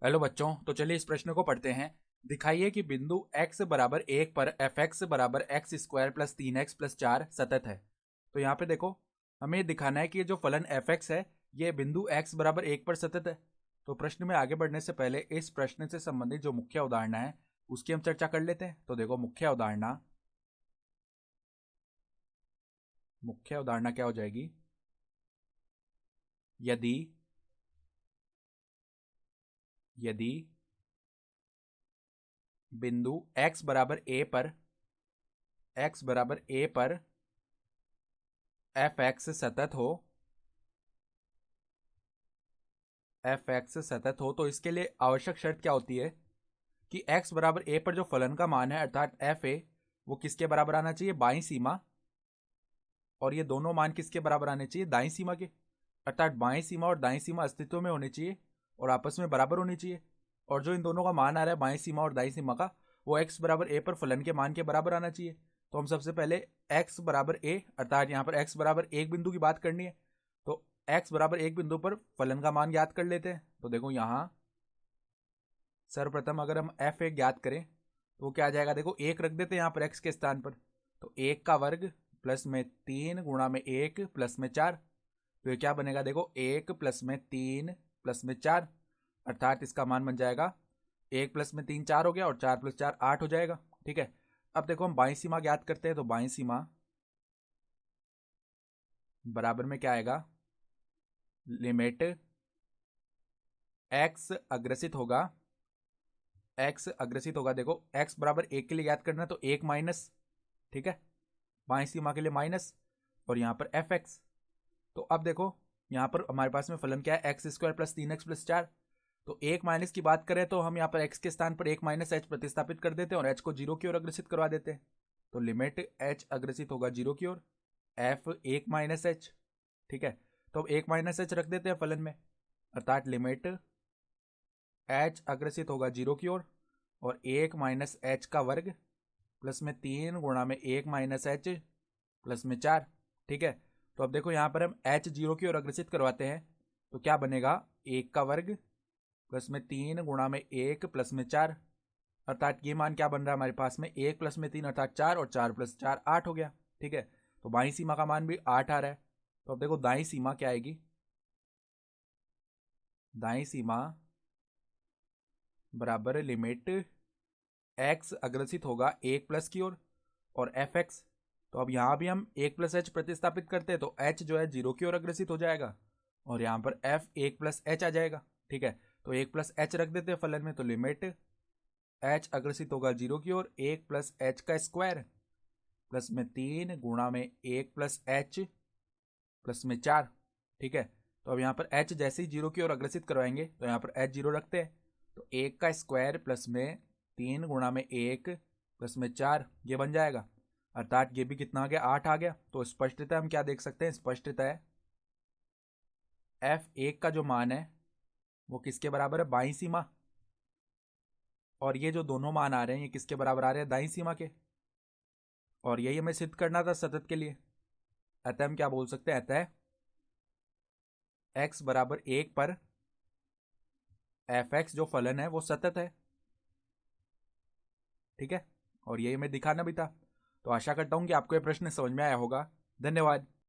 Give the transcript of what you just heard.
Hello बच्चों, तो चलिए इस प्रश्न को पढ़ते हैं। दिखाइए कि बिंदु x बराबर 1 पर एफ एक्स बराबर x square plus 3x plus 4 सतत है। तो यहाँ पे देखो, हमें ये दिखाना है कि ये जो फलन एफ एक्स है ये बिंदु x बराबर 1 पर सतत है। तो प्रश्न में आगे बढ़ने से पहले इस प्रश्न से संबंधित जो मुख्य उदाहरणा है उसकी हम चर्चा कर लेते हैं। तो देखो, मुख्य उदाहरणा क्या हो जाएगी। यदि यदि बिंदु x बराबर a पर एफ एक्स सतत हो तो इसके लिए आवश्यक शर्त क्या होती है कि x बराबर a पर जो फलन का मान है अर्थात एफ ए वो किसके बराबर आना चाहिए, बाईं सीमा। और ये दोनों मान किसके बराबर आने चाहिए, दाईं सीमा के। अर्थात बाईं सीमा और दाईं सीमा अस्तित्व में होनी चाहिए और आपस में बराबर होनी चाहिए। और जो इन दोनों का मान आ रहा है बाईं सीमा और दाईं सीमा का, वो x बराबर a पर फलन के मान के बराबर आना चाहिए। तो हम सबसे पहले x बराबर a अर्थात यहाँ पर x बराबर एक बिंदु की बात करनी है। तो x बराबर एक बिंदु पर फलन का मान ज्ञात कर लेते हैं। तो देखो, यहाँ सर्वप्रथम अगर हम एफ एक ज्ञात करें तो वो क्या आ जाएगा, देखो एक रख देते हैं यहाँ पर x के स्थान पर। तो एक का वर्ग प्लस में 3 गुणा में 1 प्लस में 4। तो ये क्या बनेगा, देखो 1 प्लस में 3 प्लस में 4, अर्थात इसका मान बन जाएगा 1 प्लस में 3 4 हो गया और 4 प्लस 4 8 हो जाएगा। ठीक है, अब देखो हम बाईं सीमा ज्ञात करते हैं। तो बाईं सीमा बराबर में क्या आएगा, लिमिट एक्स अग्रसित होगा। देखो x बराबर एक के लिए याद करना, तो एक माइनस, ठीक है, बाईं सीमा के लिए माइनस, और यहाँ पर एफ एक्स। तो अब देखो यहाँ पर हमारे पास में फलन क्या है, x square plus 3x plus 4। तो एक माइनस की बात करें तो हम यहाँ पर x के स्थान पर एक माइनस एच प्रतिस्थापित कर देते हैं और h को जीरो की ओर अग्रसित करवा देते हैं। तो लिमिट h अग्रसित होगा जीरो की ओर, f एक माइनस एच। ठीक है, तो अब एक माइनस एच रख देते हैं फलन में, अर्थात लिमिट h अग्रसित होगा जीरो की ओर और एक माइनस एच का वर्ग प्लस में 3 गुणा में एक माइनस एच प्लस में 4। ठीक है, तो अब देखो यहाँ पर हम h जीरो की ओर अग्रसित करवाते हैं तो क्या बनेगा, एक का वर्ग प्लस में 3 गुणा में एक प्लस में 4, अर्थात ये मान क्या बन रहा है हमारे पास में, एक प्लस में 3 अर्थात 4 और 4 प्लस 4 8 हो गया। ठीक है, तो बाईं सीमा का मान भी 8 आ रहा है। तो अब देखो दाईं सीमा क्या आएगी, दाईं सीमा बराबर लिमिट x अग्रसित होगा एक प्लस की ओर और एफ एक्स। तो अब यहाँ भी हम एक प्लस एच प्रतिस्थापित करते हैं तो h जो है जीरो की ओर अग्रसित हो जाएगा और यहाँ पर f एक प्लस एच आ जाएगा। ठीक है, तो एक प्लस एच रख देते हैं फलन में, तो लिमिट h अग्रसित होगा जीरो की ओर एक प्लस एच का स्क्वायर प्लस में 3 गुणा में एक प्लस एच प्लस में 4। ठीक है, तो अब यहाँ पर h जैसे ही जीरो की ओर अग्रसित करवाएंगे तो यहाँ पर h जीरो रखते हैं, तो एक का स्क्वायर प्लस में 3 गुणा में एक प्लस में 4 ये बन जाएगा, अर्थात ये भी कितना आ गया, 8 आ गया। तो स्पष्टतः हम क्या देख सकते हैं, स्पष्टतः एफ एक का जो मान है वो किसके बराबर है, बाईं सीमा। और ये जो दोनों मान आ रहे हैं ये किसके बराबर आ रहे हैं, दाईं सीमा के। और यही हमें सिद्ध करना था सतत के लिए। अतः हम क्या बोल सकते हैं, अतः x बराबर एक पर एफ एक्स जो फलन है वो सतत है। ठीक है, और यही हमें दिखाना भी था। तो आशा करता हूं कि आपको ये प्रश्न समझ में आया होगा। धन्यवाद।